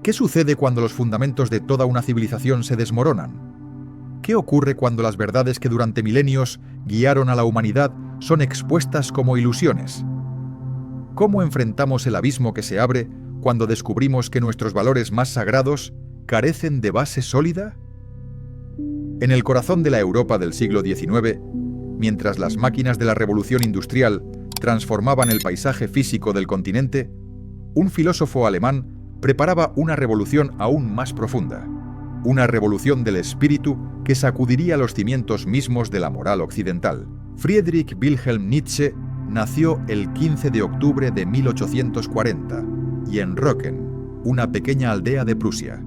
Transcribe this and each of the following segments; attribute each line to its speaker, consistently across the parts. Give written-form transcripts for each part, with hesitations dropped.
Speaker 1: ¿Qué sucede cuando los fundamentos de toda una civilización se desmoronan? ¿Qué ocurre cuando las verdades que durante milenios guiaron a la humanidad son expuestas como ilusiones? ¿Cómo enfrentamos el abismo que se abre cuando descubrimos que nuestros valores más sagrados carecen de base sólida? En el corazón de la Europa del siglo XIX, mientras las máquinas de la revolución industrial transformaban el paisaje físico del continente, un filósofo alemán preparaba una revolución aún más profunda, una revolución del espíritu que sacudiría los cimientos mismos de la moral occidental. Friedrich Wilhelm Nietzsche nació el 15 de octubre de 1840 y en Röcken, una pequeña aldea de Prusia.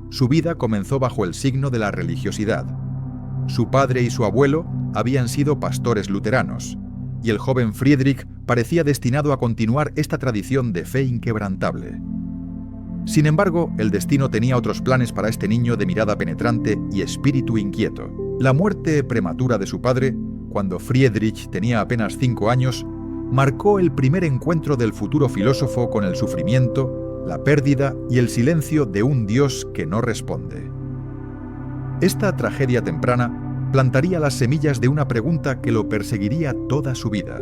Speaker 1: Su vida comenzó bajo el signo de la religiosidad. Su padre y su abuelo habían sido pastores luteranos, y el joven Friedrich parecía destinado a continuar esta tradición de fe inquebrantable. Sin embargo, el destino tenía otros planes para este niño de mirada penetrante y espíritu inquieto. La muerte prematura de su padre, cuando Friedrich tenía apenas 5 años, marcó el primer encuentro del futuro filósofo con el sufrimiento, la pérdida y el silencio de un Dios que no responde. Esta tragedia temprana plantaría las semillas de una pregunta que lo perseguiría toda su vida.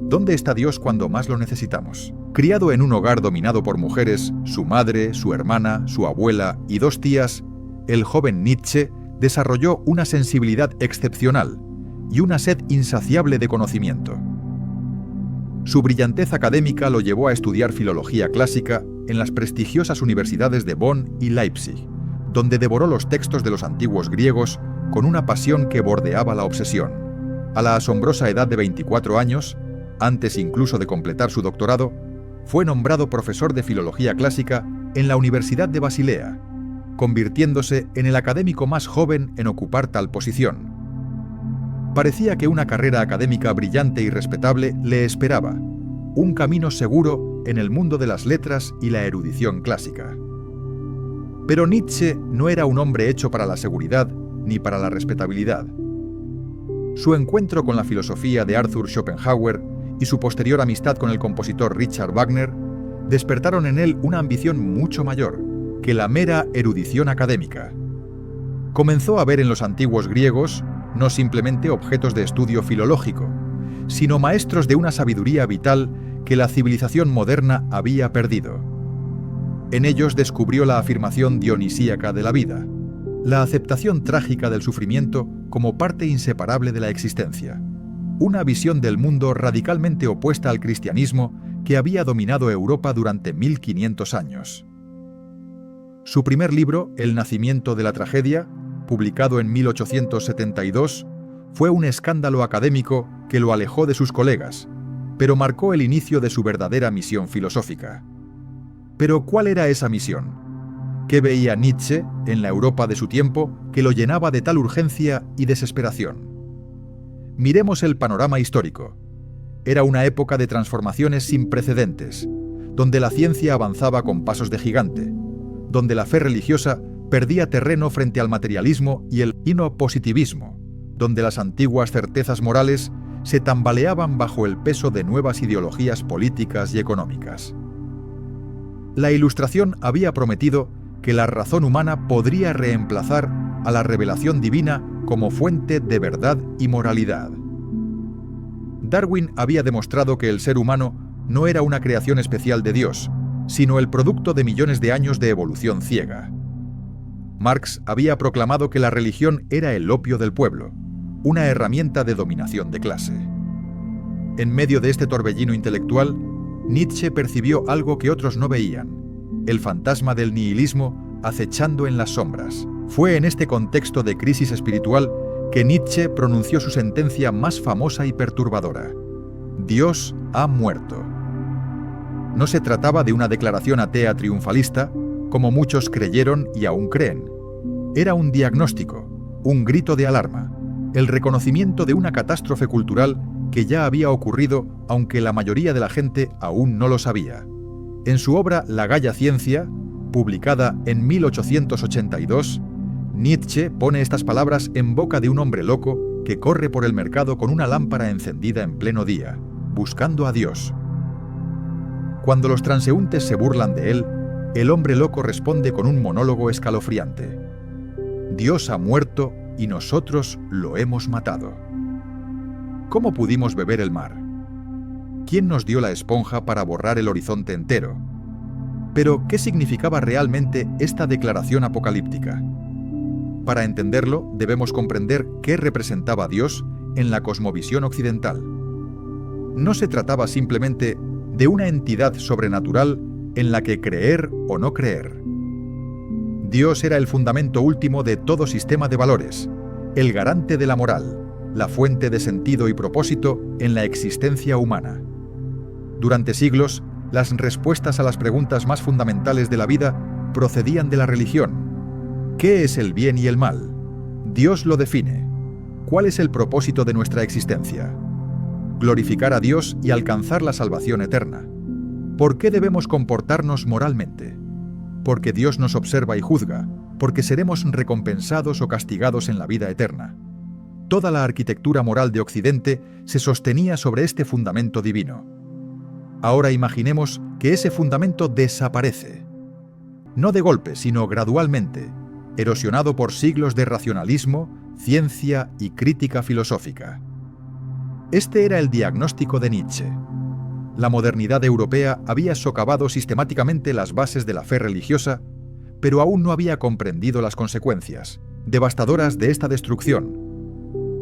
Speaker 1: ¿Dónde está Dios cuando más lo necesitamos? Criado en un hogar dominado por mujeres, su madre, su hermana, su abuela y 2 tías, el joven Nietzsche desarrolló una sensibilidad excepcional y una sed insaciable de conocimiento. Su brillantez académica lo llevó a estudiar filología clásica en las prestigiosas universidades de Bonn y Leipzig, donde devoró los textos de los antiguos griegos con una pasión que bordeaba la obsesión. A la asombrosa edad de 24 años, antes incluso de completar su doctorado, fue nombrado profesor de filología clásica en la Universidad de Basilea, convirtiéndose en el académico más joven en ocupar tal posición. Parecía que una carrera académica brillante y respetable le esperaba, un camino seguro en el mundo de las letras y la erudición clásica. Pero Nietzsche no era un hombre hecho para la seguridad ni para la respetabilidad. Su encuentro con la filosofía de Arthur Schopenhauer y su posterior amistad con el compositor Richard Wagner despertaron en él una ambición mucho mayor que la mera erudición académica. Comenzó a ver en los antiguos griegos no simplemente objetos de estudio filológico, sino maestros de una sabiduría vital que la civilización moderna había perdido. En ellos descubrió la afirmación dionisíaca de la vida, la aceptación trágica del sufrimiento como parte inseparable de la existencia, una visión del mundo radicalmente opuesta al cristianismo que había dominado Europa durante 1500 años. Su primer libro, El nacimiento de la tragedia, publicado en 1872, fue un escándalo académico que lo alejó de sus colegas, pero marcó el inicio de su verdadera misión filosófica. Pero ¿cuál era esa misión? ¿Qué veía Nietzsche en la Europa de su tiempo que lo llenaba de tal urgencia y desesperación? Miremos el panorama histórico. Era una época de transformaciones sin precedentes, donde la ciencia avanzaba con pasos de gigante, donde la fe religiosa perdía terreno frente al materialismo y el positivismo, donde las antiguas certezas morales se tambaleaban bajo el peso de nuevas ideologías políticas y económicas. La Ilustración había prometido que la razón humana podría reemplazar a la revelación divina como fuente de verdad y moralidad. Darwin había demostrado que el ser humano no era una creación especial de Dios, sino el producto de millones de años de evolución ciega. Marx había proclamado que la religión era el opio del pueblo, una herramienta de dominación de clase. En medio de este torbellino intelectual, Nietzsche percibió algo que otros no veían, el fantasma del nihilismo acechando en las sombras. Fue en este contexto de crisis espiritual que Nietzsche pronunció su sentencia más famosa y perturbadora: Dios ha muerto. No se trataba de una declaración atea triunfalista, como muchos creyeron y aún creen. Era un diagnóstico, un grito de alarma, el reconocimiento de una catástrofe cultural que ya había ocurrido, aunque la mayoría de la gente aún no lo sabía. En su obra La Gaya Ciencia, publicada en 1882, Nietzsche pone estas palabras en boca de un hombre loco que corre por el mercado con una lámpara encendida en pleno día, buscando a Dios. Cuando los transeúntes se burlan de él, el hombre loco responde con un monólogo escalofriante. Dios ha muerto y nosotros lo hemos matado. ¿Cómo pudimos beber el mar? ¿Quién nos dio la esponja para borrar el horizonte entero? Pero, ¿qué significaba realmente esta declaración apocalíptica? Para entenderlo, debemos comprender qué representaba Dios en la cosmovisión occidental. No se trataba simplemente de una entidad sobrenatural en la que creer o no creer. Dios era el fundamento último de todo sistema de valores, el garante de la moral, la fuente de sentido y propósito en la existencia humana. Durante siglos, las respuestas a las preguntas más fundamentales de la vida procedían de la religión. ¿Qué es el bien y el mal? Dios lo define. ¿Cuál es el propósito de nuestra existencia? Glorificar a Dios y alcanzar la salvación eterna. ¿Por qué debemos comportarnos moralmente? Porque Dios nos observa y juzga, porque seremos recompensados o castigados en la vida eterna. Toda la arquitectura moral de Occidente se sostenía sobre este fundamento divino. Ahora imaginemos que ese fundamento desaparece. No de golpe, sino gradualmente, erosionado por siglos de racionalismo, ciencia y crítica filosófica. Este era el diagnóstico de Nietzsche. La modernidad europea había socavado sistemáticamente las bases de la fe religiosa, pero aún no había comprendido las consecuencias devastadoras de esta destrucción.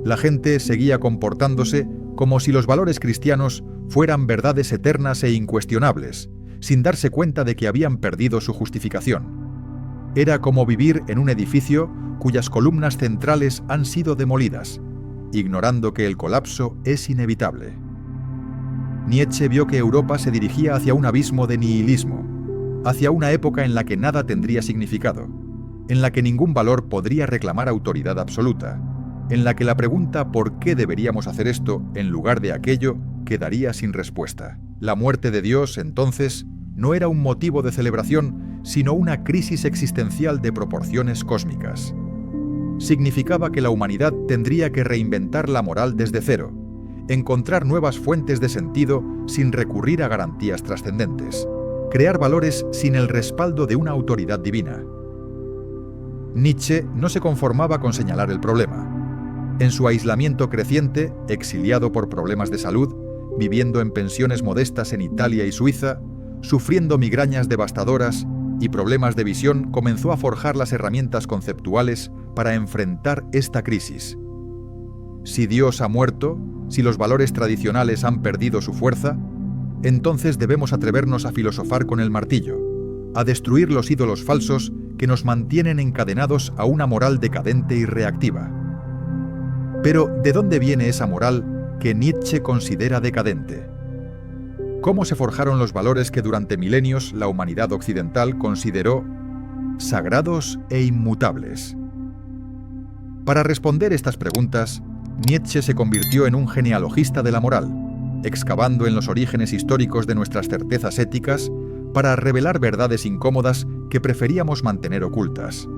Speaker 1: La gente seguía comportándose como si los valores cristianos fueran verdades eternas e incuestionables, sin darse cuenta de que habían perdido su justificación. Era como vivir en un edificio cuyas columnas centrales han sido demolidas, ignorando que el colapso es inevitable. Nietzsche vio que Europa se dirigía hacia un abismo de nihilismo, hacia una época en la que nada tendría significado, en la que ningún valor podría reclamar autoridad absoluta, en la que la pregunta ¿por qué deberíamos hacer esto en lugar de aquello? Quedaría sin respuesta. La muerte de Dios, entonces, no era un motivo de celebración, sino una crisis existencial de proporciones cósmicas. Significaba que la humanidad tendría que reinventar la moral desde cero, encontrar nuevas fuentes de sentido sin recurrir a garantías trascendentes, crear valores sin el respaldo de una autoridad divina. Nietzsche no se conformaba con señalar el problema. En su aislamiento creciente, exiliado por problemas de salud, viviendo en pensiones modestas en Italia y Suiza, sufriendo migrañas devastadoras y problemas de visión, comenzó a forjar las herramientas conceptuales para enfrentar esta crisis. Si Dios ha muerto, si los valores tradicionales han perdido su fuerza, entonces debemos atrevernos a filosofar con el martillo, a destruir los ídolos falsos que nos mantienen encadenados a una moral decadente y reactiva. Pero, ¿de dónde viene esa moral que Nietzsche considera decadente? ¿Cómo se forjaron los valores que durante milenios la humanidad occidental consideró sagrados e inmutables? Para responder estas preguntas, Nietzsche se convirtió en un genealogista de la moral, excavando en los orígenes históricos de nuestras certezas éticas para revelar verdades incómodas que preferíamos mantener ocultas.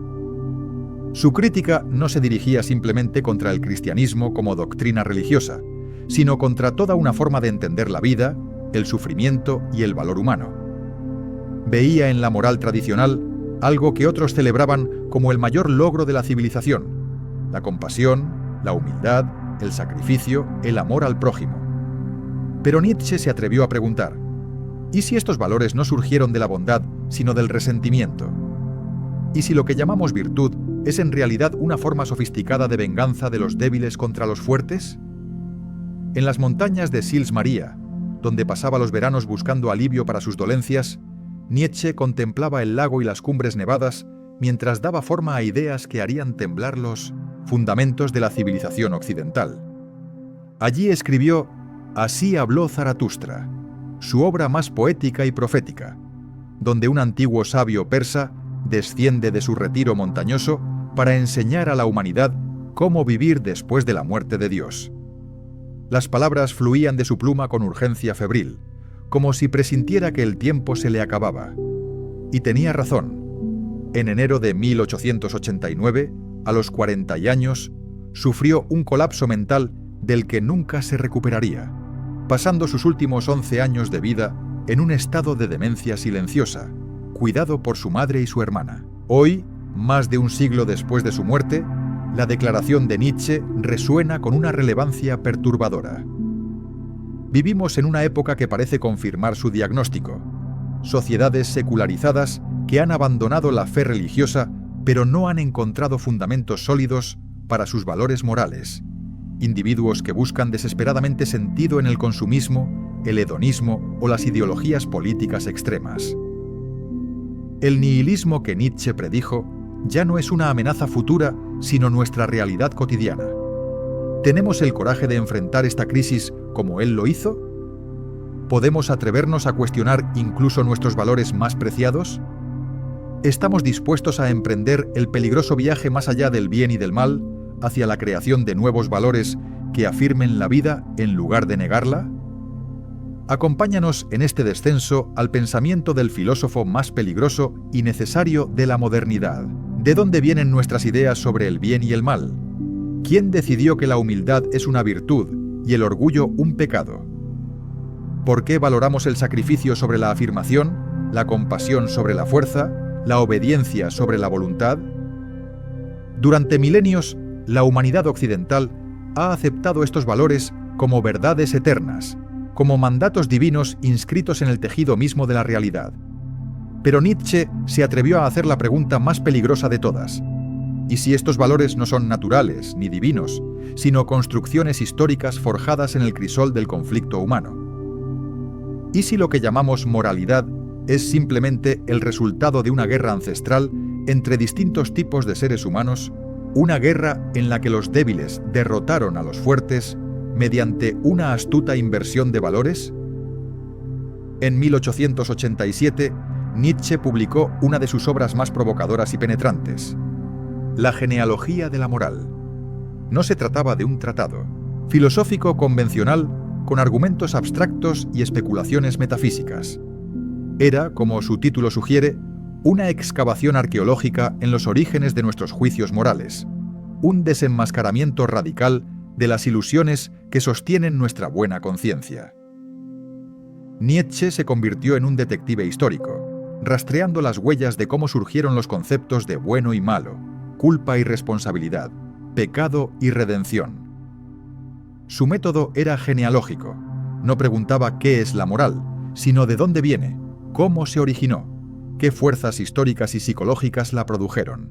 Speaker 1: Su crítica no se dirigía simplemente contra el cristianismo como doctrina religiosa, sino contra toda una forma de entender la vida, el sufrimiento y el valor humano. Veía en la moral tradicional algo que otros celebraban como el mayor logro de la civilización: la compasión, la humildad, el sacrificio, el amor al prójimo. Pero Nietzsche se atrevió a preguntar: ¿y si estos valores no surgieron de la bondad, sino del resentimiento? ¿Y si lo que llamamos virtud es en realidad una forma sofisticada de venganza de los débiles contra los fuertes? En las montañas de Sils Maria, donde pasaba los veranos buscando alivio para sus dolencias, Nietzsche contemplaba el lago y las cumbres nevadas mientras daba forma a ideas que harían temblar los fundamentos de la civilización occidental. Allí escribió Así habló Zaratustra, su obra más poética y profética, donde un antiguo sabio persa desciende de su retiro montañoso para enseñar a la humanidad cómo vivir después de la muerte de Dios. Las palabras fluían de su pluma con urgencia febril, como si presintiera que el tiempo se le acababa. Y tenía razón. En enero de 1889, a los 40 años, sufrió un colapso mental del que nunca se recuperaría, pasando sus últimos 11 años de vida en un estado de demencia silenciosa, cuidado por su madre y su hermana. Hoy, más de un siglo después de su muerte, la declaración de Nietzsche resuena con una relevancia perturbadora. Vivimos en una época que parece confirmar su diagnóstico. Sociedades secularizadas que han abandonado la fe religiosa, pero no han encontrado fundamentos sólidos para sus valores morales. Individuos que buscan desesperadamente sentido en el consumismo, el hedonismo o las ideologías políticas extremas. El nihilismo que Nietzsche predijo ya no es una amenaza futura, sino nuestra realidad cotidiana. ¿Tenemos el coraje de enfrentar esta crisis como él lo hizo? ¿Podemos atrevernos a cuestionar incluso nuestros valores más preciados? ¿Estamos dispuestos a emprender el peligroso viaje más allá del bien y del mal, hacia la creación de nuevos valores que afirmen la vida en lugar de negarla? Acompáñanos en este descenso al pensamiento del filósofo más peligroso y necesario de la modernidad. ¿De dónde vienen nuestras ideas sobre el bien y el mal? ¿Quién decidió que la humildad es una virtud y el orgullo un pecado? ¿Por qué valoramos el sacrificio sobre la afirmación, la compasión sobre la fuerza, la obediencia sobre la voluntad? Durante milenios, la humanidad occidental ha aceptado estos valores como verdades eternas, como mandatos divinos inscritos en el tejido mismo de la realidad. Pero Nietzsche se atrevió a hacer la pregunta más peligrosa de todas. ¿Y si estos valores no son naturales ni divinos, sino construcciones históricas forjadas en el crisol del conflicto humano? ¿Y si lo que llamamos moralidad es simplemente el resultado de una guerra ancestral entre distintos tipos de seres humanos, una guerra en la que los débiles derrotaron a los fuertes mediante una astuta inversión de valores? En 1887, Nietzsche publicó una de sus obras más provocadoras y penetrantes, La genealogía de la moral. No se trataba de un tratado filosófico convencional con argumentos abstractos y especulaciones metafísicas. Era, como su título sugiere, una excavación arqueológica en los orígenes de nuestros juicios morales, un desenmascaramiento radical de las ilusiones que sostienen nuestra buena conciencia. Nietzsche se convirtió en un detective histórico, rastreando las huellas de cómo surgieron los conceptos de bueno y malo, culpa y responsabilidad, pecado y redención. Su método era genealógico. No preguntaba qué es la moral, sino de dónde viene, cómo se originó, qué fuerzas históricas y psicológicas la produjeron.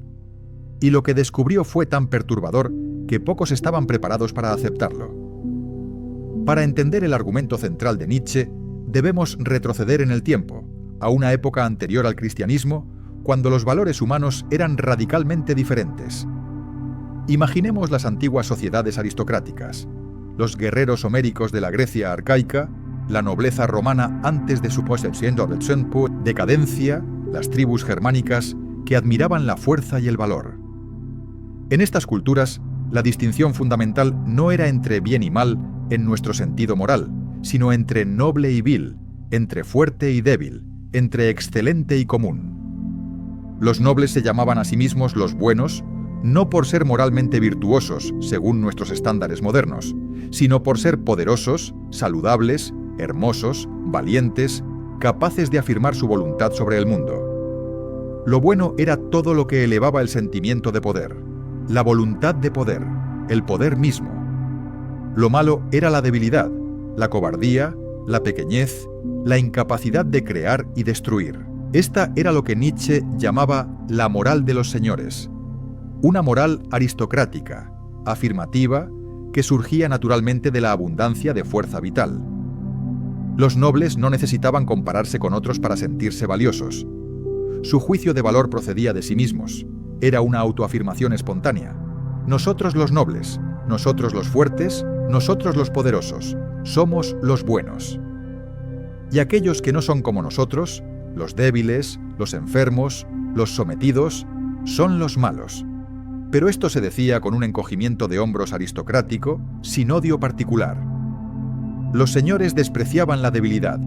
Speaker 1: Y lo que descubrió fue tan perturbador que pocos estaban preparados para aceptarlo. Para entender el argumento central de Nietzsche, debemos retroceder en el tiempo, a una época anterior al cristianismo, cuando los valores humanos eran radicalmente diferentes. Imaginemos las antiguas sociedades aristocráticas, los guerreros homéricos de la Grecia arcaica, la nobleza romana antes de su posesión de decadencia, las tribus germánicas que admiraban la fuerza y el valor. En estas culturas, la distinción fundamental no era entre bien y mal en nuestro sentido moral, sino entre noble y vil, entre fuerte y débil, entre excelente y común. Los nobles se llamaban a sí mismos los buenos, no por ser moralmente virtuosos, según nuestros estándares modernos, sino por ser poderosos, saludables, hermosos, valientes, capaces de afirmar su voluntad sobre el mundo. Lo bueno era todo lo que elevaba el sentimiento de poder, la voluntad de poder, el poder mismo. Lo malo era la debilidad, la cobardía, la pequeñez, la incapacidad de crear y destruir. Esta era lo que Nietzsche llamaba la moral de los señores, una moral aristocrática, afirmativa, que surgía naturalmente de la abundancia de fuerza vital. Los nobles no necesitaban compararse con otros para sentirse valiosos. Su juicio de valor procedía de sí mismos. Era una autoafirmación espontánea. Nosotros los nobles, nosotros los fuertes, nosotros los poderosos, somos los buenos. Y aquellos que no son como nosotros, los débiles, los enfermos, los sometidos, son los malos. Pero esto se decía con un encogimiento de hombros aristocrático, sin odio particular. Los señores despreciaban la debilidad,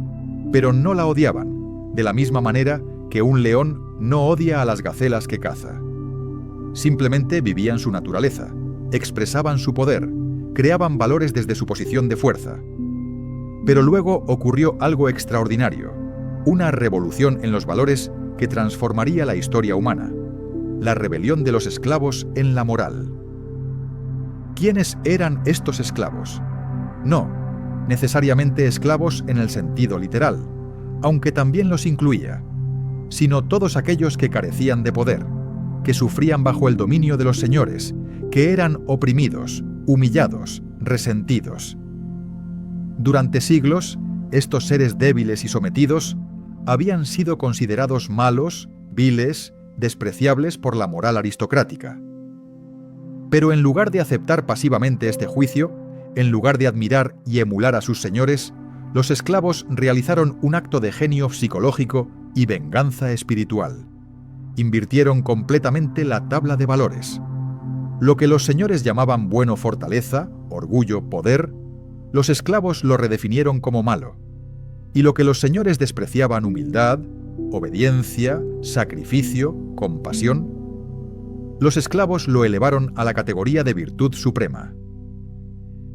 Speaker 1: pero no la odiaban, de la misma manera que un león no odia a las gacelas que caza. Simplemente vivían su naturaleza, expresaban su poder, creaban valores desde su posición de fuerza. Pero luego ocurrió algo extraordinario, una revolución en los valores que transformaría la historia humana: la rebelión de los esclavos en la moral. ¿Quiénes eran estos esclavos? No necesariamente esclavos en el sentido literal, aunque también los incluía, sino todos aquellos que carecían de poder, que sufrían bajo el dominio de los señores, que eran oprimidos, humillados, resentidos. Durante siglos, estos seres débiles y sometidos habían sido considerados malos, viles, despreciables por la moral aristocrática. Pero en lugar de aceptar pasivamente este juicio, en lugar de admirar y emular a sus señores, los esclavos realizaron un acto de genio psicológico y venganza espiritual. Invirtieron completamente la tabla de valores. Lo que los señores llamaban bueno fortaleza, orgullo, poder, los esclavos lo redefinieron como malo. Y lo que los señores despreciaban humildad, obediencia, sacrificio, compasión, los esclavos lo elevaron a la categoría de virtud suprema.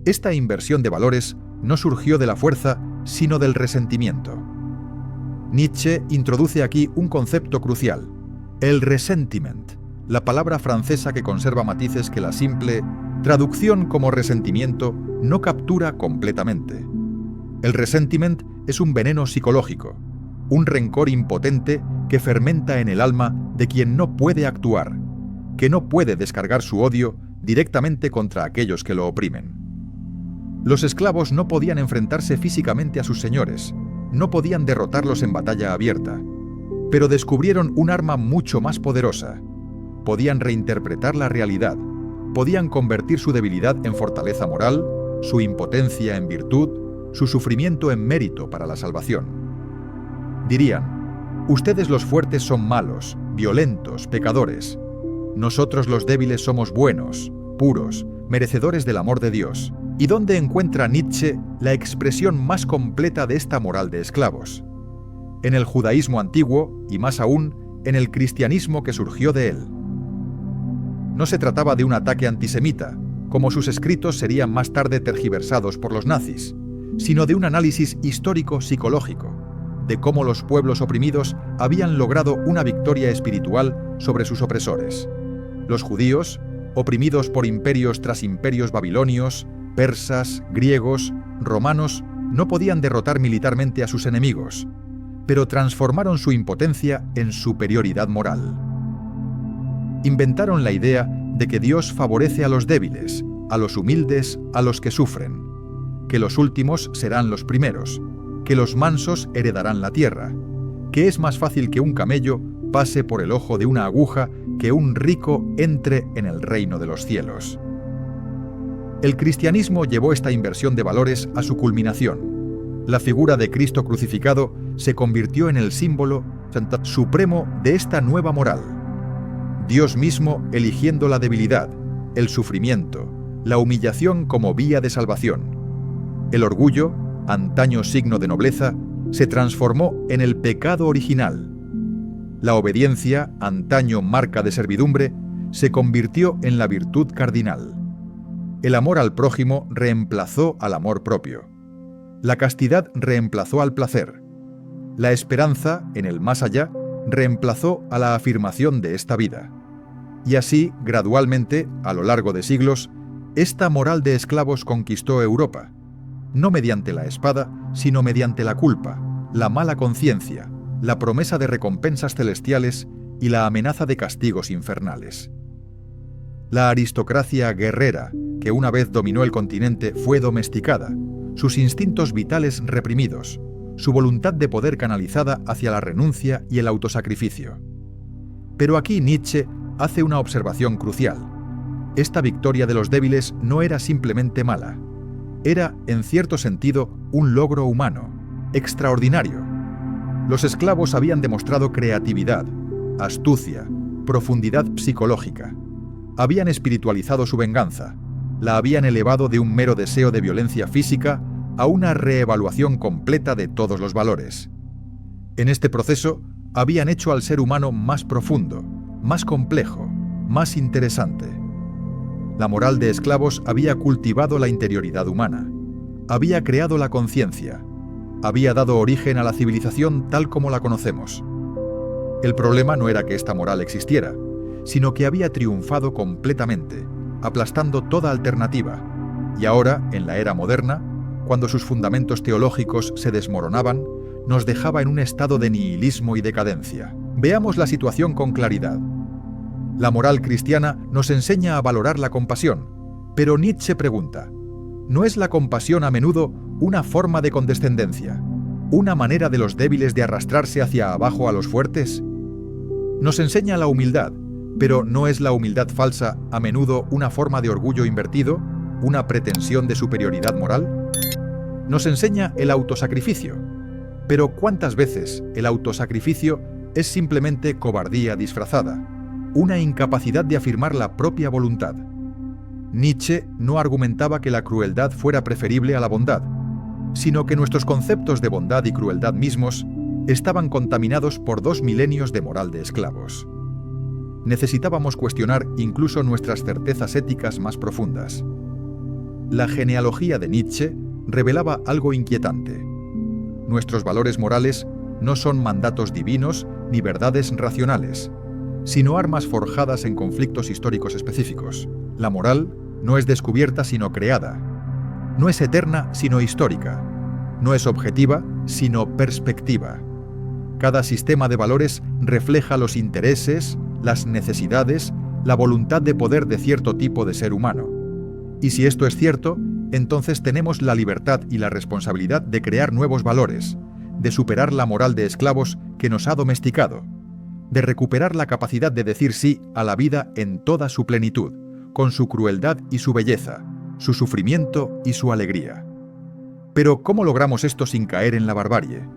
Speaker 1: Esta inversión de valores no surgió de la fuerza, sino del resentimiento. Nietzsche introduce aquí un concepto crucial: el ressentiment, la palabra francesa que conserva matices que la simple traducción como resentimiento no captura completamente. El ressentiment es un veneno psicológico, un rencor impotente que fermenta en el alma de quien no puede actuar, que no puede descargar su odio directamente contra aquellos que lo oprimen. Los esclavos no podían enfrentarse físicamente a sus señores, no podían derrotarlos en batalla abierta, pero descubrieron un arma mucho más poderosa. Podían reinterpretar la realidad, podían convertir su debilidad en fortaleza moral, su impotencia en virtud, su sufrimiento en mérito para la salvación. Dirían: ustedes los fuertes son malos, violentos, pecadores. Nosotros los débiles somos buenos, puros, merecedores del amor de Dios. ¿Y dónde encuentra Nietzsche la expresión más completa de esta moral de esclavos? En el judaísmo antiguo y más aún en el cristianismo que surgió de él. No se trataba de un ataque antisemita, como sus escritos serían más tarde tergiversados por los nazis, sino de un análisis histórico-psicológico, de cómo los pueblos oprimidos habían logrado una victoria espiritual sobre sus opresores. Los judíos, oprimidos por imperios tras imperios babilonios, persas, griegos, romanos, no podían derrotar militarmente a sus enemigos, pero transformaron su impotencia en superioridad moral. Inventaron la idea de que Dios favorece a los débiles, a los humildes, a los que sufren, que los últimos serán los primeros, que los mansos heredarán la tierra, que es más fácil que un camello pase por el ojo de una aguja que un rico entre en el reino de los cielos. El cristianismo llevó esta inversión de valores a su culminación. La figura de Cristo crucificado se convirtió en el símbolo supremo de esta nueva moral. Dios mismo eligiendo la debilidad, el sufrimiento, la humillación como vía de salvación. El orgullo, antaño signo de nobleza, se transformó en el pecado original. La obediencia, antaño marca de servidumbre, se convirtió en la virtud cardinal. El amor al prójimo reemplazó al amor propio. La castidad reemplazó al placer. La esperanza en el más allá reemplazó a la afirmación de esta vida. Y así, gradualmente, a lo largo de siglos, esta moral de esclavos conquistó Europa, no mediante la espada, sino mediante la culpa, la mala conciencia, la promesa de recompensas celestiales y la amenaza de castigos infernales. La aristocracia guerrera, que una vez dominó el continente, fue domesticada, sus instintos vitales reprimidos, su voluntad de poder canalizada hacia la renuncia y el autosacrificio. Pero aquí Nietzsche hace una observación crucial. Esta victoria de los débiles no era simplemente mala. Era, en cierto sentido, un logro humano, extraordinario. Los esclavos habían demostrado creatividad, astucia, profundidad psicológica. Habían espiritualizado su venganza, la habían elevado de un mero deseo de violencia física a una reevaluación completa de todos los valores. En este proceso, habían hecho al ser humano más profundo, más complejo, más interesante. La moral de esclavos había cultivado la interioridad humana, había creado la conciencia, había dado origen a la civilización tal como la conocemos. El problema no era que esta moral existiera, sino que había triunfado completamente, aplastando toda alternativa, y ahora, en la era moderna, cuando sus fundamentos teológicos se desmoronaban, nos dejaba en un estado de nihilismo y decadencia. Veamos la situación con claridad. La moral cristiana nos enseña a valorar la compasión, pero Nietzsche pregunta, ¿no es la compasión a menudo una forma de condescendencia, una manera de los débiles de arrastrarse hacia abajo a los fuertes? Nos enseña la humildad, pero ¿no es la humildad falsa a menudo una forma de orgullo invertido, una pretensión de superioridad moral? Nos enseña el autosacrificio, pero ¿cuántas veces el autosacrificio es simplemente cobardía disfrazada, una incapacidad de afirmar la propia voluntad? Nietzsche no argumentaba que la crueldad fuera preferible a la bondad, sino que nuestros conceptos de bondad y crueldad mismos estaban contaminados por 2 milenios de moral de esclavos. Necesitábamos cuestionar incluso nuestras certezas éticas más profundas. La genealogía de Nietzsche revelaba algo inquietante. Nuestros valores morales no son mandatos divinos ni verdades racionales, sino armas forjadas en conflictos históricos específicos. La moral no es descubierta sino creada. No es eterna sino histórica. No es objetiva sino perspectiva. Cada sistema de valores refleja los intereses, las necesidades, la voluntad de poder de cierto tipo de ser humano. Y si esto es cierto, entonces tenemos la libertad y la responsabilidad de crear nuevos valores, de superar la moral de esclavos que nos ha domesticado, de recuperar la capacidad de decir sí a la vida en toda su plenitud, con su crueldad y su belleza, su sufrimiento y su alegría. Pero ¿cómo logramos esto sin caer en la barbarie?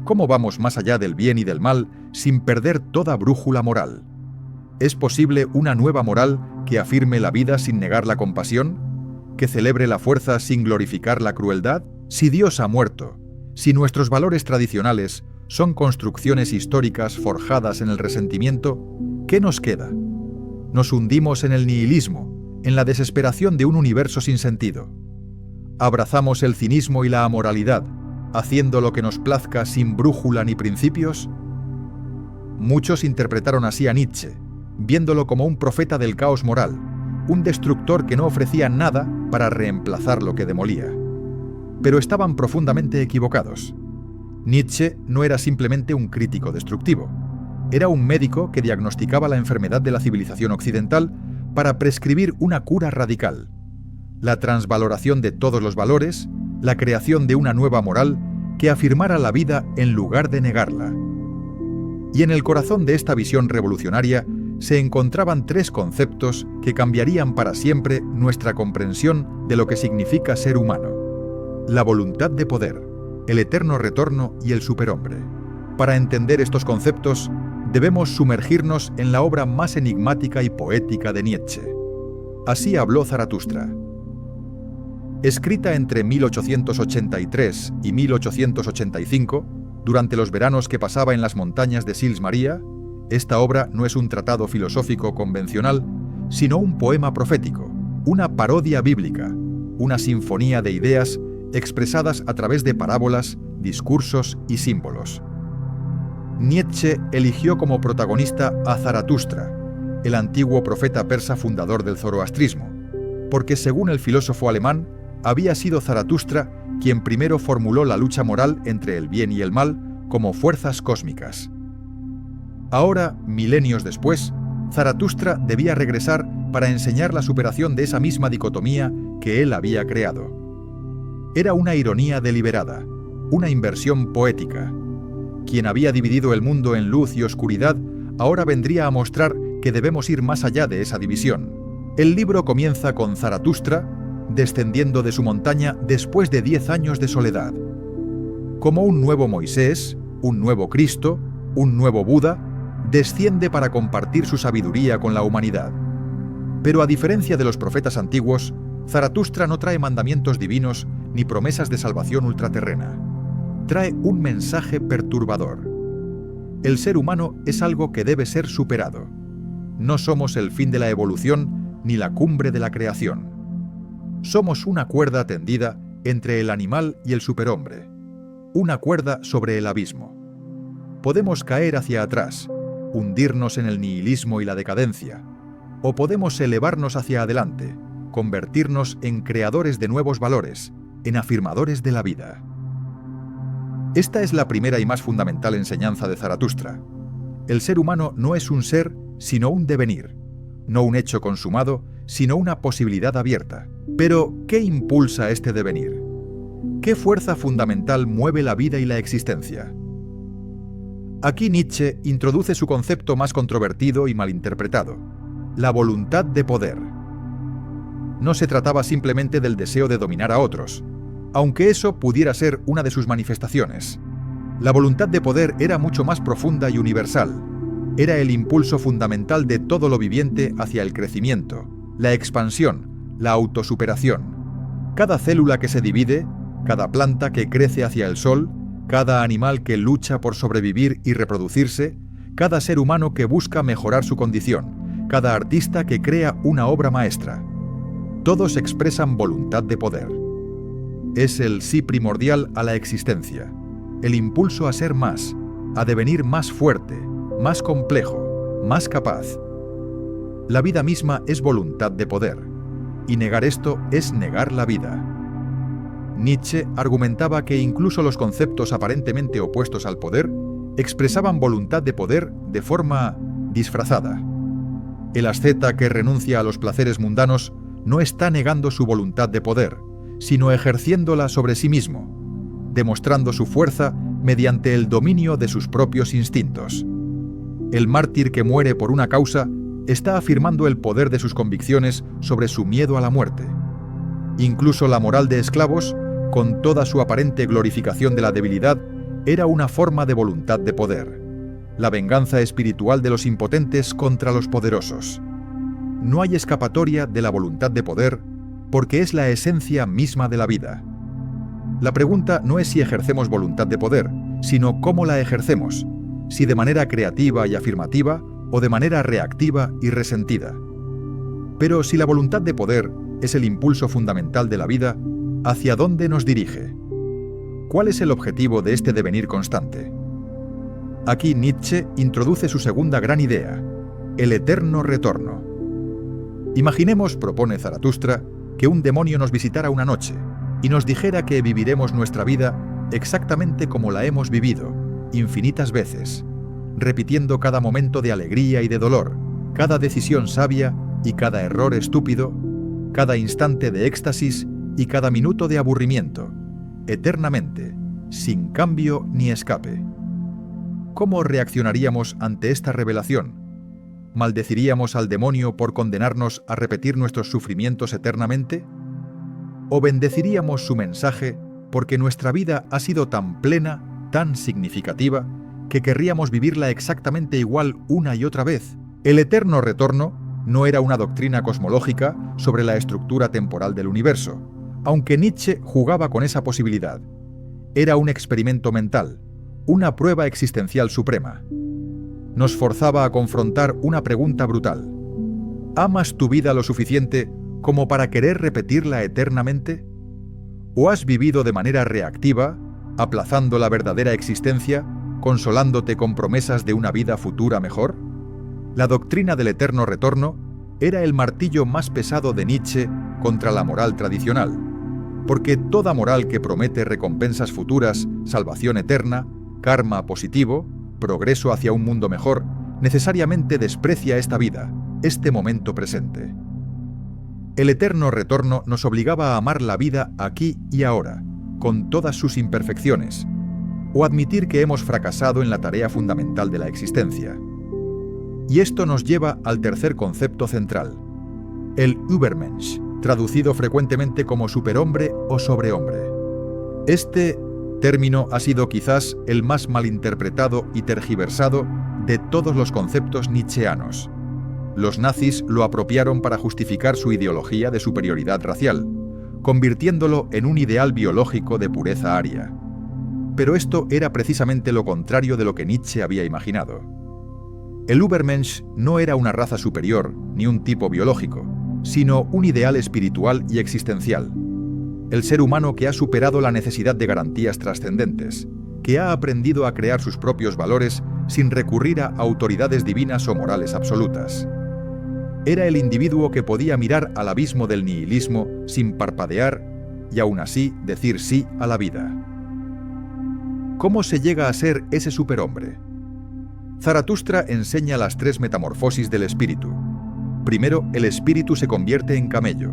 Speaker 1: ¿Cómo vamos más allá del bien y del mal sin perder toda brújula moral? ¿Es posible una nueva moral que afirme la vida sin negar la compasión? ¿Que celebre la fuerza sin glorificar la crueldad? Si Dios ha muerto, si nuestros valores tradicionales son construcciones históricas forjadas en el resentimiento, ¿qué nos queda? Nos hundimos en el nihilismo, en la desesperación de un universo sin sentido. ¿Abrazamos el cinismo y la amoralidad, haciendo lo que nos plazca sin brújula ni principios? Muchos interpretaron así a Nietzsche, viéndolo como un profeta del caos moral, un destructor que no ofrecía nada para reemplazar lo que demolía. Pero estaban profundamente equivocados. Nietzsche no era simplemente un crítico destructivo. Era un médico que diagnosticaba la enfermedad de la civilización occidental para prescribir una cura radical. La transvaloración de todos los valores, la creación de una nueva moral que afirmara la vida en lugar de negarla. Y en el corazón de esta visión revolucionaria se encontraban 3 conceptos que cambiarían para siempre nuestra comprensión de lo que significa ser humano: la voluntad de poder, el eterno retorno y el superhombre. Para entender estos conceptos, debemos sumergirnos en la obra más enigmática y poética de Nietzsche. Así habló Zaratustra. Escrita entre 1883 y 1885, durante los veranos que pasaba en las montañas de Sils Maria, esta obra no es un tratado filosófico convencional, sino un poema profético, una parodia bíblica, una sinfonía de ideas expresadas a través de parábolas, discursos y símbolos. Nietzsche eligió como protagonista a Zaratustra, el antiguo profeta persa fundador del zoroastrismo, porque según el filósofo alemán, había sido Zaratustra quien primero formuló la lucha moral entre el bien y el mal como fuerzas cósmicas. Ahora, milenios después, Zaratustra debía regresar para enseñar la superación de esa misma dicotomía que él había creado. Era una ironía deliberada, una inversión poética. Quien había dividido el mundo en luz y oscuridad, ahora vendría a mostrar que debemos ir más allá de esa división. El libro comienza con Zaratustra descendiendo de su montaña después de 10 años de soledad. Como un nuevo Moisés, un nuevo Cristo, un nuevo Buda, desciende para compartir su sabiduría con la humanidad. Pero a diferencia de los profetas antiguos, Zaratustra no trae mandamientos divinos ni promesas de salvación ultraterrena. Trae un mensaje perturbador. El ser humano es algo que debe ser superado. No somos el fin de la evolución ni la cumbre de la creación. Somos una cuerda tendida entre el animal y el superhombre, una cuerda sobre el abismo. Podemos caer hacia atrás, hundirnos en el nihilismo y la decadencia, o podemos elevarnos hacia adelante, convertirnos en creadores de nuevos valores, en afirmadores de la vida. Esta es la primera y más fundamental enseñanza de Zaratustra. El ser humano no es un ser, sino un devenir, no un hecho consumado, sino una posibilidad abierta. Pero, ¿qué impulsa este devenir? ¿Qué fuerza fundamental mueve la vida y la existencia? Aquí Nietzsche introduce su concepto más controvertido y malinterpretado: la voluntad de poder. No se trataba simplemente del deseo de dominar a otros, aunque eso pudiera ser una de sus manifestaciones. La voluntad de poder era mucho más profunda y universal. Era el impulso fundamental de todo lo viviente hacia el crecimiento, la expansión, la autosuperación. Cada célula que se divide, cada planta que crece hacia el sol, cada animal que lucha por sobrevivir y reproducirse, cada ser humano que busca mejorar su condición, cada artista que crea una obra maestra. Todos expresan voluntad de poder. Es el sí primordial a la existencia, el impulso a ser más, a devenir más fuerte, más complejo, más capaz. La vida misma es voluntad de poder, y negar esto es negar la vida. Nietzsche argumentaba que incluso los conceptos aparentemente opuestos al poder expresaban voluntad de poder de forma disfrazada. El asceta que renuncia a los placeres mundanos no está negando su voluntad de poder, sino ejerciéndola sobre sí mismo, demostrando su fuerza mediante el dominio de sus propios instintos. El mártir que muere por una causa está afirmando el poder de sus convicciones sobre su miedo a la muerte. Incluso la moral de esclavos, con toda su aparente glorificación de la debilidad, era una forma de voluntad de poder, la venganza espiritual de los impotentes contra los poderosos. No hay escapatoria de la voluntad de poder, porque es la esencia misma de la vida. La pregunta no es si ejercemos voluntad de poder, sino cómo la ejercemos, si de manera creativa y afirmativa o de manera reactiva y resentida. Pero si la voluntad de poder es el impulso fundamental de la vida, ¿hacia dónde nos dirige? ¿Cuál es el objetivo de este devenir constante? Aquí Nietzsche introduce su segunda gran idea, el eterno retorno. Imaginemos, propone Zaratustra, que un demonio nos visitara una noche y nos dijera que viviremos nuestra vida exactamente como la hemos vivido, infinitas veces, repitiendo cada momento de alegría y de dolor, cada decisión sabia y cada error estúpido, cada instante de éxtasis y cada minuto de aburrimiento, eternamente, sin cambio ni escape. ¿Cómo reaccionaríamos ante esta revelación? ¿Maldeciríamos al demonio por condenarnos a repetir nuestros sufrimientos eternamente? ¿O bendeciríamos su mensaje porque nuestra vida ha sido tan plena, tan significativa, que querríamos vivirla exactamente igual una y otra vez? El eterno retorno no era una doctrina cosmológica sobre la estructura temporal del universo, aunque Nietzsche jugaba con esa posibilidad. Era un experimento mental, una prueba existencial suprema. Nos forzaba a confrontar una pregunta brutal. ¿Amas tu vida lo suficiente como para querer repetirla eternamente? ¿O has vivido de manera reactiva, aplazando la verdadera existencia, consolándote con promesas de una vida futura mejor? La doctrina del eterno retorno era el martillo más pesado de Nietzsche contra la moral tradicional, porque toda moral que promete recompensas futuras, salvación eterna, karma positivo, progreso hacia un mundo mejor, necesariamente desprecia esta vida, este momento presente. El eterno retorno nos obligaba a amar la vida aquí y ahora, con todas sus imperfecciones, o admitir que hemos fracasado en la tarea fundamental de la existencia. Y esto nos lleva al tercer concepto central, el Übermensch, traducido frecuentemente como superhombre o sobrehombre. Este término ha sido quizás el más malinterpretado y tergiversado de todos los conceptos nietzscheanos. Los nazis lo apropiaron para justificar su ideología de superioridad racial, convirtiéndolo en un ideal biológico de pureza aria. Pero esto era precisamente lo contrario de lo que Nietzsche había imaginado. El Übermensch no era una raza superior ni un tipo biológico, sino un ideal espiritual y existencial. El ser humano que ha superado la necesidad de garantías trascendentes, que ha aprendido a crear sus propios valores sin recurrir a autoridades divinas o morales absolutas. Era el individuo que podía mirar al abismo del nihilismo sin parpadear y aún así decir sí a la vida. ¿Cómo se llega a ser ese superhombre? Zaratustra enseña las 3 metamorfosis del espíritu. Primero, el espíritu se convierte en camello.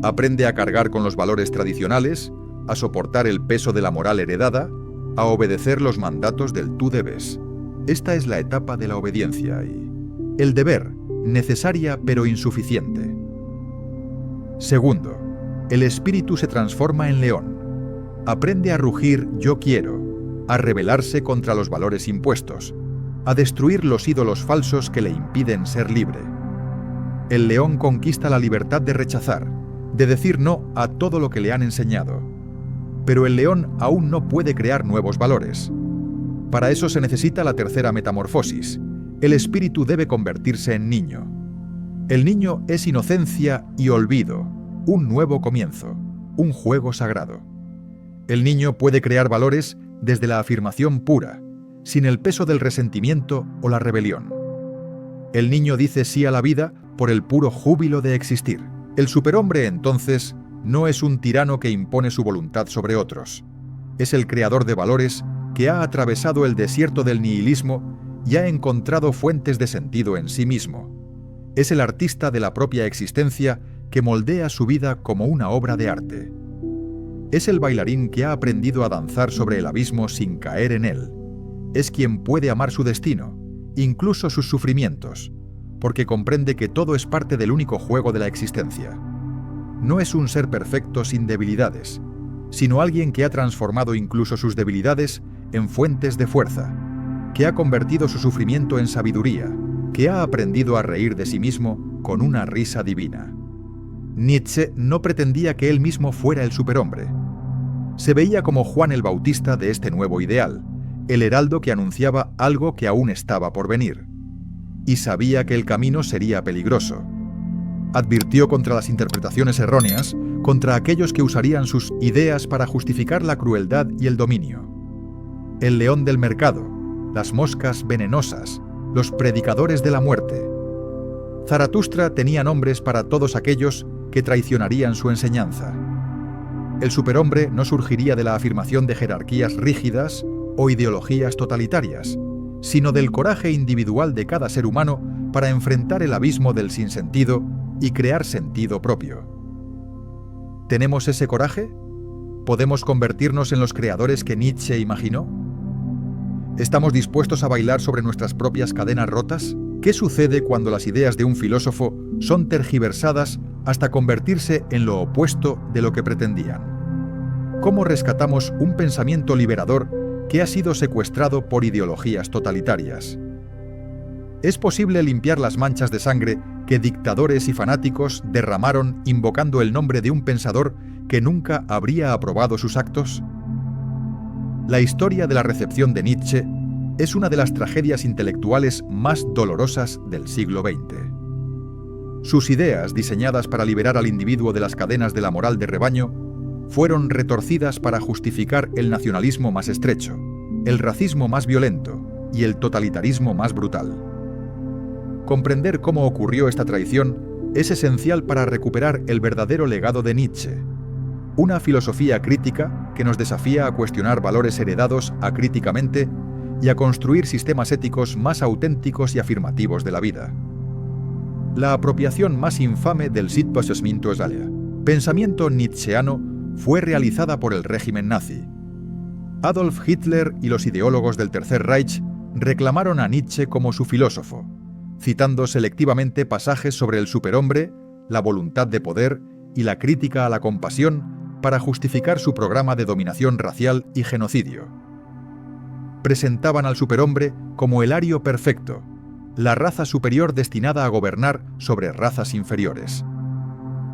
Speaker 1: Aprende a cargar con los valores tradicionales, a soportar el peso de la moral heredada, a obedecer los mandatos del tú debes. Esta es la etapa de la obediencia y el deber, necesaria pero insuficiente. Segundo, el espíritu se transforma en león. Aprende a rugir yo quiero, a rebelarse contra los valores impuestos, a destruir los ídolos falsos que le impiden ser libre. El león conquista la libertad de rechazar, de decir no a todo lo que le han enseñado. Pero el león aún no puede crear nuevos valores. Para eso se necesita la tercera metamorfosis. El espíritu debe convertirse en niño. El niño es inocencia y olvido, un nuevo comienzo, un juego sagrado. El niño puede crear valores desde la afirmación pura, sin el peso del resentimiento o la rebelión. El niño dice sí a la vida por el puro júbilo de existir. El superhombre, entonces, no es un tirano que impone su voluntad sobre otros. Es el creador de valores que ha atravesado el desierto del nihilismo y ha encontrado fuentes de sentido en sí mismo. Es el artista de la propia existencia que moldea su vida como una obra de arte. Es el bailarín que ha aprendido a danzar sobre el abismo sin caer en él. Es quien puede amar su destino, incluso sus sufrimientos, porque comprende que todo es parte del único juego de la existencia. No es un ser perfecto sin debilidades, sino alguien que ha transformado incluso sus debilidades en fuentes de fuerza, que ha convertido su sufrimiento en sabiduría, que ha aprendido a reír de sí mismo con una risa divina. Nietzsche no pretendía que él mismo fuera el superhombre. Se veía como Juan el Bautista de este nuevo ideal, el heraldo que anunciaba algo que aún estaba por venir. Y sabía que el camino sería peligroso. Advirtió contra las interpretaciones erróneas, contra aquellos que usarían sus ideas para justificar la crueldad y el dominio. El león del mercado, las moscas venenosas, los predicadores de la muerte. Zaratustra tenía nombres para todos aquellos que traicionarían su enseñanza. El superhombre no surgiría de la afirmación de jerarquías rígidas o ideologías totalitarias, sino del coraje individual de cada ser humano para enfrentar el abismo del sinsentido y crear sentido propio. ¿Tenemos ese coraje? ¿Podemos convertirnos en los creadores que Nietzsche imaginó? ¿Estamos dispuestos a bailar sobre nuestras propias cadenas rotas? ¿Qué sucede cuando las ideas de un filósofo son tergiversadas hasta convertirse en lo opuesto de lo que pretendían? ¿Cómo rescatamos un pensamiento liberador que ha sido secuestrado por ideologías totalitarias? ¿Es posible limpiar las manchas de sangre que dictadores y fanáticos derramaron invocando el nombre de un pensador que nunca habría aprobado sus actos? La historia de la recepción de Nietzsche es una de las tragedias intelectuales más dolorosas del siglo XX. Sus ideas, diseñadas para liberar al individuo de las cadenas de la moral de rebaño, fueron retorcidas para justificar el nacionalismo más estrecho, el racismo más violento y el totalitarismo más brutal. Comprender cómo ocurrió esta traición es esencial para recuperar el verdadero legado de Nietzsche, una filosofía crítica que nos desafía a cuestionar valores heredados acríticamente y a construir sistemas éticos más auténticos y afirmativos de la vida. La apropiación más infame del Sittbösesmintosdalia, pensamiento nietzscheano, fue realizada por el régimen nazi. Adolf Hitler y los ideólogos del Tercer Reich reclamaron a Nietzsche como su filósofo, citando selectivamente pasajes sobre el superhombre, la voluntad de poder y la crítica a la compasión para justificar su programa de dominación racial y genocidio. Presentaban al superhombre como el ario perfecto, la raza superior destinada a gobernar sobre razas inferiores.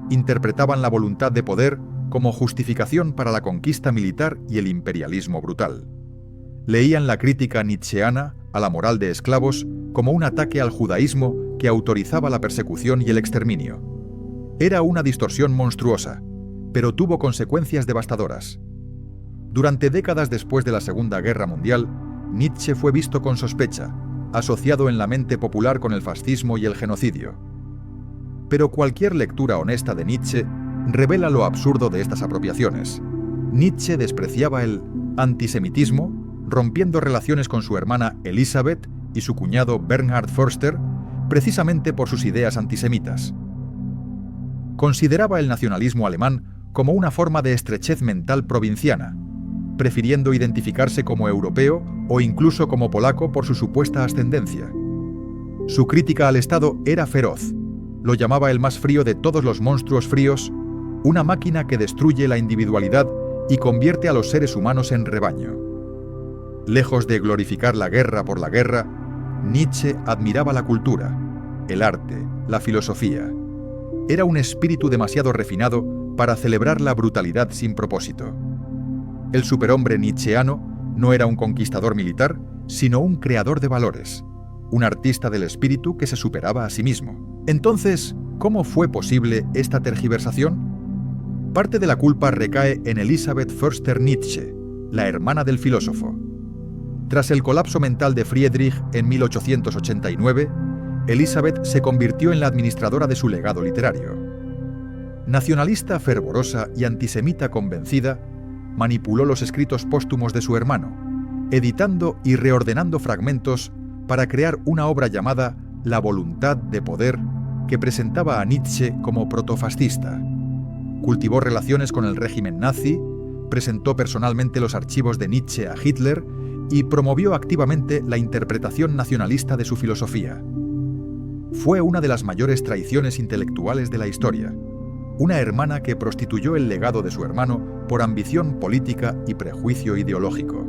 Speaker 1: Interpretaban la voluntad de poder como justificación para la conquista militar y el imperialismo brutal. Leían la crítica nietzscheana a la moral de esclavos como un ataque al judaísmo que autorizaba la persecución y el exterminio. Era una distorsión monstruosa, pero tuvo consecuencias devastadoras. Durante décadas después de la Segunda Guerra Mundial, Nietzsche fue visto con sospecha, asociado en la mente popular con el fascismo y el genocidio. Pero cualquier lectura honesta de Nietzsche revela lo absurdo de estas apropiaciones. Nietzsche despreciaba el antisemitismo, rompiendo relaciones con su hermana Elisabeth y su cuñado Bernhard Förster, precisamente por sus ideas antisemitas. Consideraba el nacionalismo alemán como una forma de estrechez mental provinciana, prefiriendo identificarse como europeo o incluso como polaco por su supuesta ascendencia. Su crítica al Estado era feroz. Lo llamaba el más frío de todos los monstruos fríos, una máquina que destruye la individualidad y convierte a los seres humanos en rebaño. Lejos de glorificar la guerra por la guerra, Nietzsche admiraba la cultura, el arte, la filosofía. Era un espíritu demasiado refinado para celebrar la brutalidad sin propósito. El superhombre nietzscheano no era un conquistador militar, sino un creador de valores, un artista del espíritu que se superaba a sí mismo. Entonces, ¿cómo fue posible esta tergiversación? Parte de la culpa recae en Elisabeth Förster Nietzsche, la hermana del filósofo. Tras el colapso mental de Friedrich en 1889, Elisabeth se convirtió en la administradora de su legado literario. Nacionalista fervorosa y antisemita convencida, manipuló los escritos póstumos de su hermano, editando y reordenando fragmentos para crear una obra llamada La voluntad de poder, que presentaba a Nietzsche como protofascista. Cultivó relaciones con el régimen nazi, presentó personalmente los archivos de Nietzsche a Hitler y promovió activamente la interpretación nacionalista de su filosofía. Fue una de las mayores traiciones intelectuales de la historia, una hermana que prostituyó el legado de su hermano por ambición política y prejuicio ideológico.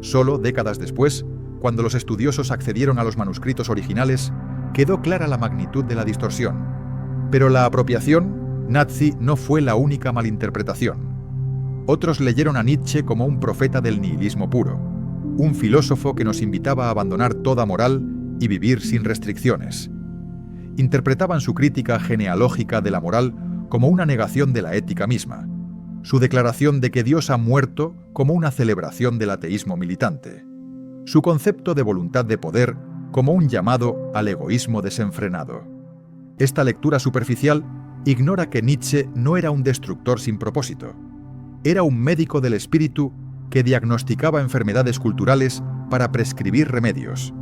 Speaker 1: Solo décadas después, cuando los estudiosos accedieron a los manuscritos originales, quedó clara la magnitud de la distorsión. Pero la apropiación nazi no fue la única malinterpretación. Otros leyeron a Nietzsche como un profeta del nihilismo puro, un filósofo que nos invitaba a abandonar toda moral y vivir sin restricciones. Interpretaban su crítica genealógica de la moral como una negación de la ética misma, su declaración de que Dios ha muerto como una celebración del ateísmo militante, su concepto de voluntad de poder como un llamado al egoísmo desenfrenado. Esta lectura superficial ignora que Nietzsche no era un destructor sin propósito. Era un médico del espíritu que diagnosticaba enfermedades culturales para prescribir remedios.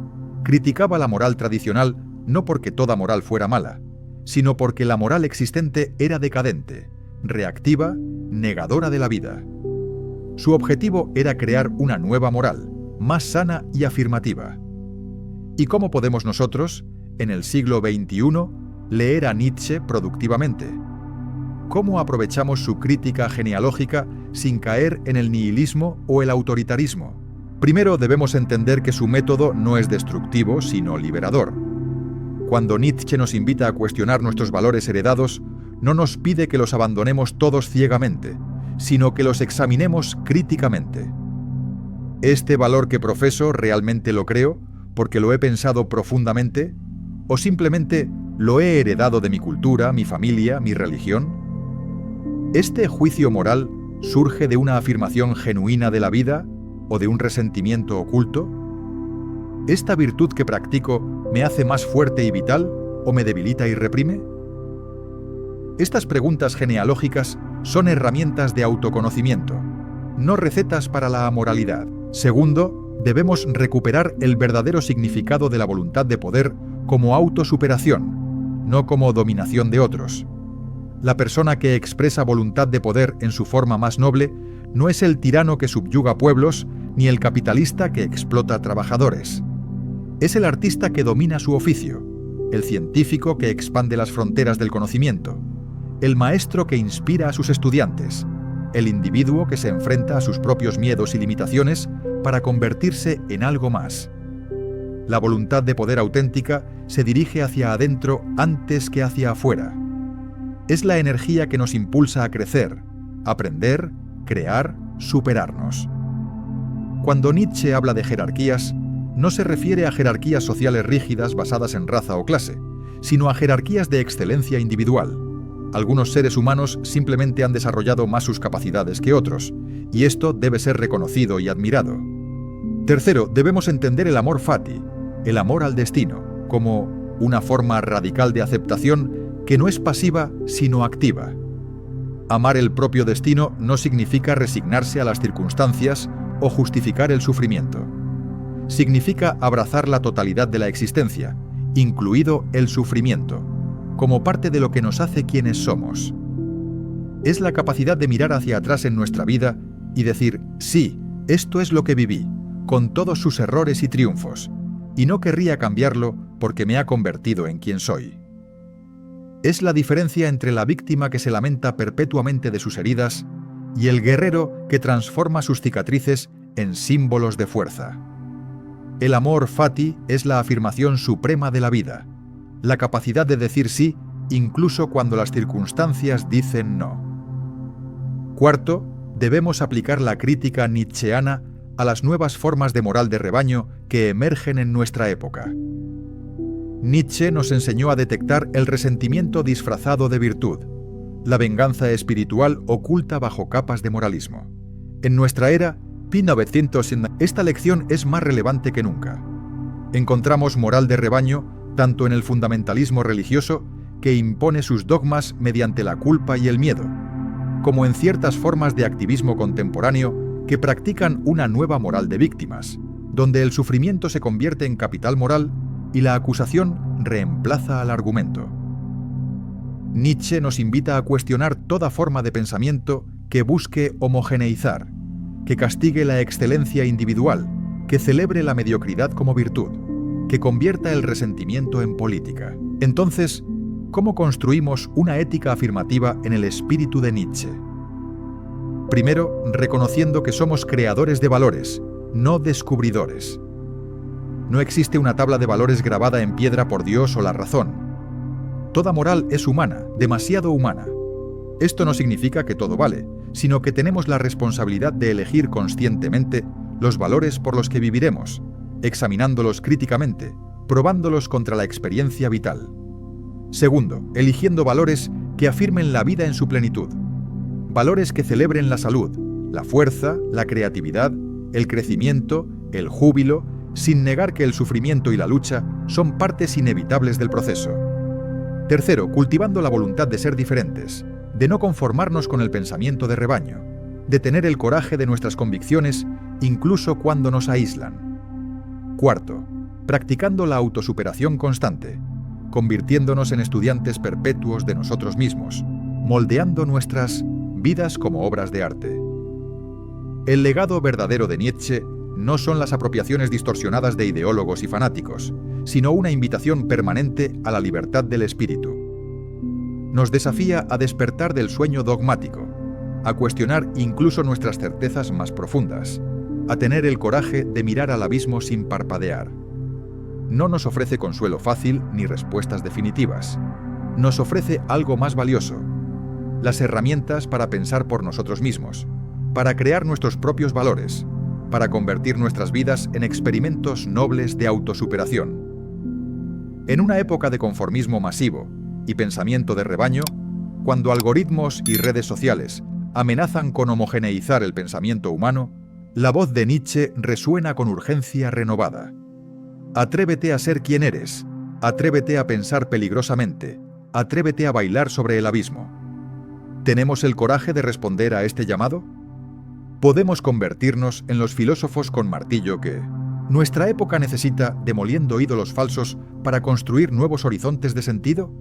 Speaker 1: Criticaba la moral tradicional no porque toda moral fuera mala, sino porque la moral existente era decadente, reactiva, negadora de la vida. Su objetivo era crear una nueva moral, más sana y afirmativa. ¿Y cómo podemos nosotros, en el siglo XXI, leer a Nietzsche productivamente? ¿Cómo aprovechamos su crítica genealógica sin caer en el nihilismo o el autoritarismo? Primero debemos entender que su método no es destructivo, sino liberador. Cuando Nietzsche nos invita a cuestionar nuestros valores heredados, no nos pide que los abandonemos todos ciegamente, sino que los examinemos críticamente. ¿Este valor que profeso realmente lo creo porque lo he pensado profundamente? ¿O simplemente lo he heredado de mi cultura, mi familia, mi religión? ¿Este juicio moral surge de una afirmación genuina de la vida o de un resentimiento oculto? ¿Esta virtud que practico me hace más fuerte y vital o me debilita y reprime? Estas preguntas genealógicas son herramientas de autoconocimiento, no recetas para la amoralidad. Segundo, debemos recuperar el verdadero significado de la voluntad de poder como autosuperación, no como dominación de otros. La persona que expresa voluntad de poder en su forma más noble no es el tirano que subyuga pueblos ni el capitalista que explota trabajadores. Es el artista que domina su oficio, el científico que expande las fronteras del conocimiento, el maestro que inspira a sus estudiantes, el individuo que se enfrenta a sus propios miedos y limitaciones para convertirse en algo más. La voluntad de poder auténtica se dirige hacia adentro antes que hacia afuera. Es la energía que nos impulsa a crecer, aprender, crear, superarnos. Cuando Nietzsche habla de jerarquías, no se refiere a jerarquías sociales rígidas basadas en raza o clase, sino a jerarquías de excelencia individual. Algunos seres humanos simplemente han desarrollado más sus capacidades que otros, y esto debe ser reconocido y admirado. Tercero, debemos entender el amor fati, el amor al destino, como una forma radical de aceptación que no es pasiva, sino activa. Amar el propio destino no significa resignarse a las circunstancias o justificar el sufrimiento. Significa abrazar la totalidad de la existencia, incluido el sufrimiento, como parte de lo que nos hace quienes somos. Es la capacidad de mirar hacia atrás en nuestra vida y decir, sí, esto es lo que viví, con todos sus errores y triunfos, y no querría cambiarlo porque me ha convertido en quien soy. Es la diferencia entre la víctima que se lamenta perpetuamente de sus heridas y el guerrero que transforma sus cicatrices en símbolos de fuerza. El amor fati es la afirmación suprema de la vida, la capacidad de decir sí incluso cuando las circunstancias dicen no. Cuarto, debemos aplicar la crítica nietzscheana a las nuevas formas de moral de rebaño que emergen en nuestra época. Nietzsche nos enseñó a detectar el resentimiento disfrazado de virtud, la venganza espiritual oculta bajo capas de moralismo. En nuestra era, 1900, esta lección es más relevante que nunca. Encontramos moral de rebaño tanto en el fundamentalismo religioso, que impone sus dogmas mediante la culpa y el miedo, como en ciertas formas de activismo contemporáneo que practican una nueva moral de víctimas, donde el sufrimiento se convierte en capital moral y la acusación reemplaza al argumento. Nietzsche nos invita a cuestionar toda forma de pensamiento que busque homogeneizar, que castigue la excelencia individual, que celebre la mediocridad como virtud, que convierta el resentimiento en política. Entonces, ¿cómo construimos una ética afirmativa en el espíritu de Nietzsche? Primero, reconociendo que somos creadores de valores, no descubridores. No existe una tabla de valores grabada en piedra por Dios o la razón. Toda moral es humana, demasiado humana. Esto no significa que todo vale, sino que tenemos la responsabilidad de elegir conscientemente los valores por los que viviremos, examinándolos críticamente, probándolos contra la experiencia vital. Segundo, eligiendo valores que afirmen la vida en su plenitud. Valores que celebren la salud, la fuerza, la creatividad, el crecimiento, el júbilo, sin negar que el sufrimiento y la lucha son partes inevitables del proceso. Tercero, cultivando la voluntad de ser diferentes, de no conformarnos con el pensamiento de rebaño, de tener el coraje de nuestras convicciones incluso cuando nos aíslan. Cuarto, practicando la autosuperación constante, convirtiéndonos en estudiantes perpetuos de nosotros mismos, moldeando nuestras vidas como obras de arte. El legado verdadero de Nietzsche no son las apropiaciones distorsionadas de ideólogos y fanáticos, sino una invitación permanente a la libertad del espíritu. Nos desafía a despertar del sueño dogmático, a cuestionar incluso nuestras certezas más profundas, a tener el coraje de mirar al abismo sin parpadear. No nos ofrece consuelo fácil ni respuestas definitivas. Nos ofrece algo más valioso: las herramientas para pensar por nosotros mismos, para crear nuestros propios valores, para convertir nuestras vidas en experimentos nobles de autosuperación. En una época de conformismo masivo y pensamiento de rebaño, cuando algoritmos y redes sociales amenazan con homogeneizar el pensamiento humano, la voz de Nietzsche resuena con urgencia renovada. Atrévete a ser quien eres, atrévete a pensar peligrosamente, atrévete a bailar sobre el abismo. ¿Tenemos el coraje de responder a este llamado? Podemos convertirnos en los filósofos con martillo que nuestra época necesita, demoliendo ídolos falsos para construir nuevos horizontes de sentido.